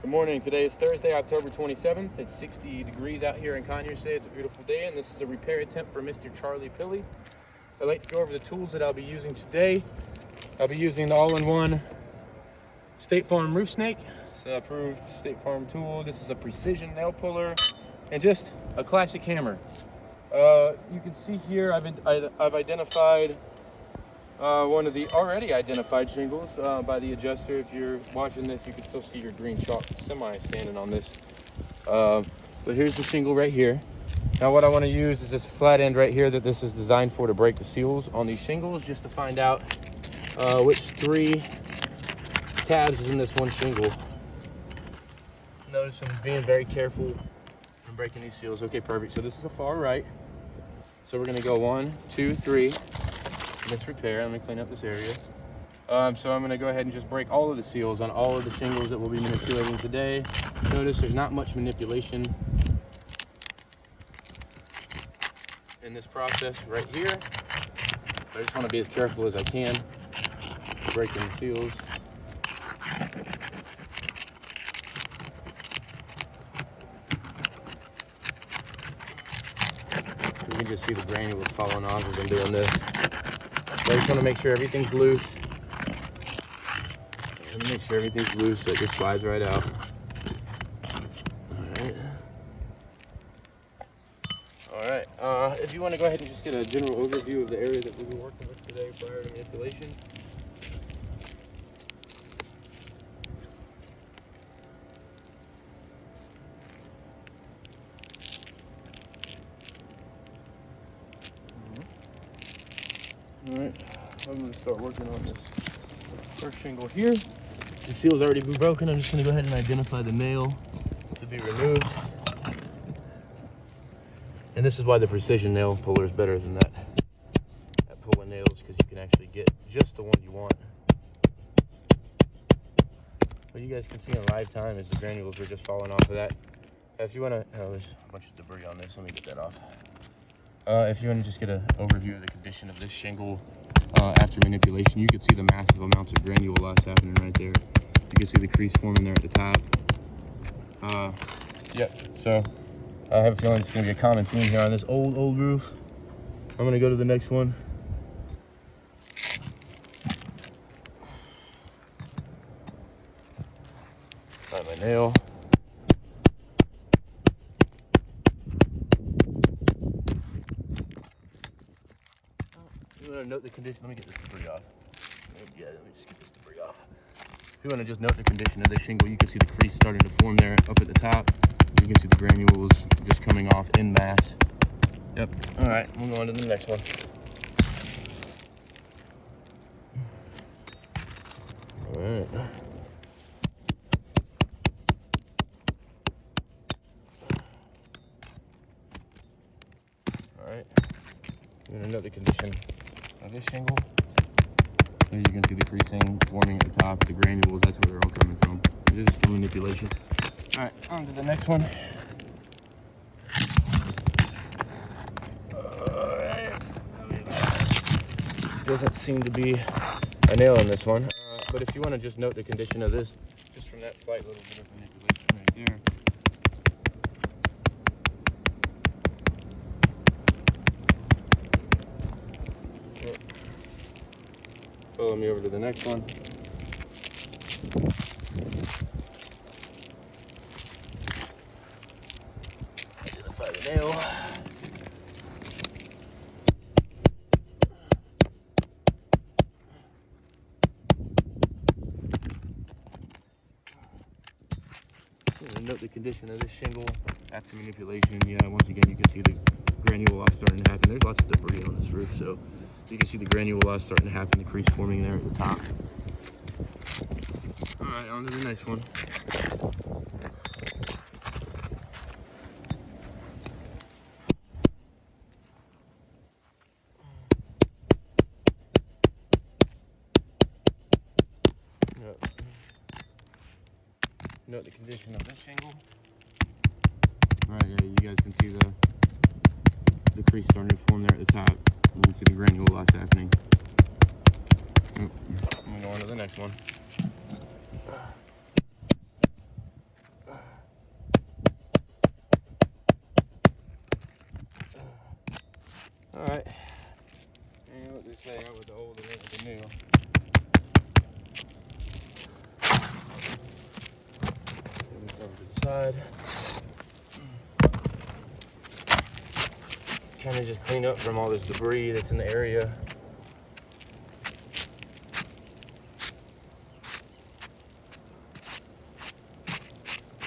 Good morning. Today is Thursday, October 27th. It's 60 degrees out here in Conyers today. It's a beautiful day, and this is a repair attempt for Mr. Charlie Palay. I'd like to go over the tools that I'll be using today. I'll be using the all-in-one State Farm roof snake. It's an approved State Farm tool. This is a precision nail puller and just a classic hammer. You can see here I've identified one of the already identified shingles by the adjuster. If you're watching this, you can still see your green chalk semi standing on this. But here's the shingle right here. Now what I want to use is this flat end right here that this is designed for to break the seals on these shingles, just to find out which 3 tabs is in this one shingle. Notice I'm being very careful in breaking these seals. Okay, perfect. So this is a far right. So we're going to go 1, 2, 3. This repair. Let me clean up this area. So I'm going to go ahead and just break all of the seals on all of the shingles that we'll be manipulating today. Notice there's not much manipulation in this process right here. I just want to be as careful as I can breaking the seals. You can just see the granules falling off as I'm doing this. So I just want to make sure everything's loose. And make sure everything's loose so it just slides right out. Alright. If you want to go ahead and just get a general overview of the area that we'll be working with today prior to manipulation. Alright, I'm going to start working on this first shingle here. The seal's already been broken. I'm just going to go ahead and identify the nail to be removed. And this is why the precision nail puller is better than that pulling nails, because you can actually get just the one you want. What you guys can see in live time is the granules are just falling off of that. If you want to, there's a bunch of debris on this. Let me get that off. If you want to just get an overview of the condition of this shingle after manipulation, you can see the massive amounts of granule loss happening right there. You can see the crease forming there at the top. Yep, so I have a feeling it's going to be a common theme here on this old roof. I'm going to go to the next one. Find my nail. Note the condition. Let me get this debris off. Yeah, let me just get this debris off. If you want to just note the condition of this shingle, you can see the crease starting to form there up at the top. You can see the granules just coming off en masse. Yep. All right, we'll go on to the next one. All right. All right. I'm going to note the condition of this shingle. As you can see the creasing forming at the top, the granules, that's where they're all coming from. This is from manipulation. All right, on to the next one. All right. Doesn't seem to be a nail in this one, but if you want to just note the condition of this, just from that slight little bit of manipulation right there. Follow me over to the next one. Identify the nail. Note the condition of this shingle after manipulation. Yeah, once again, you can see the granule loss starting to happen. There's lots of debris on this roof, so you can see the granule loss starting to happen, the crease forming there at the top. All right, on to the next one. Yep. Note the condition of this shingle. All right, yeah, you guys can see the crease starting to form there at the top. You can see the granule loss happening. I'm going to go on to the next one. the old and into the new. Move over to the side. Trying to just clean up from all this debris that's in the area.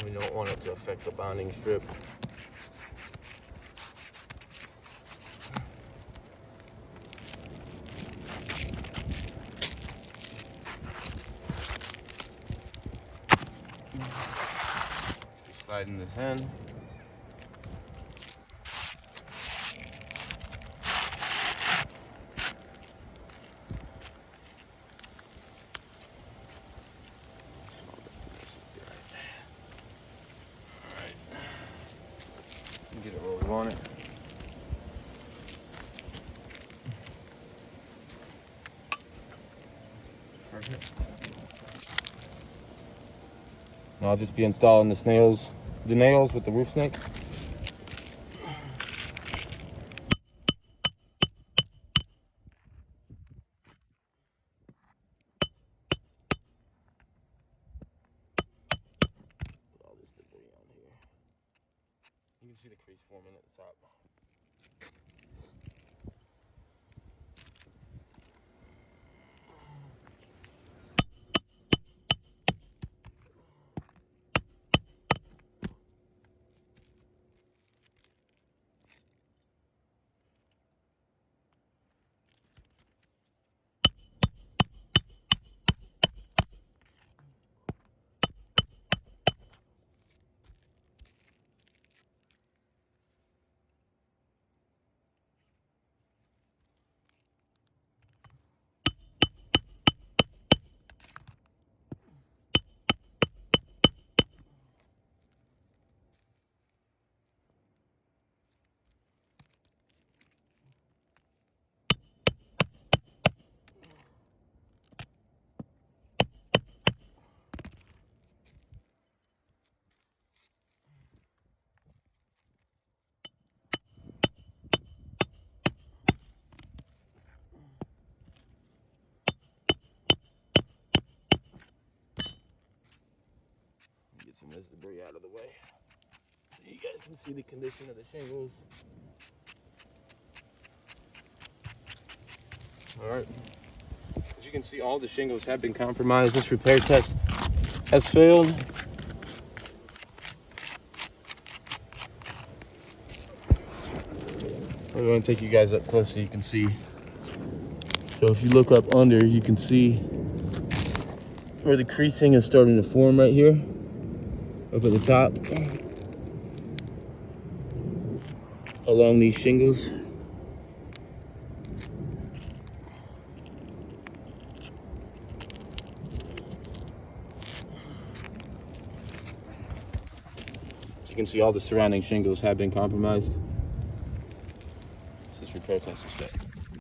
We don't want it to affect the bonding strip. Sliding this in. Get it where we want it. Perfect. Now I'll just be installing the nails with the roof snake. Put all this debris on here. You can see the crease forming at the top. Get some of this debris out of the way so you guys can see the condition of the shingles. Alright, as you can see, all the shingles have been compromised. This repair test has failed. I'm going to take you guys up close so you can see. So if you look up under, you can see where the creasing is starting to form right here, up at the top, along these shingles. As you can see, all the surrounding shingles have been compromised. This repair test is set.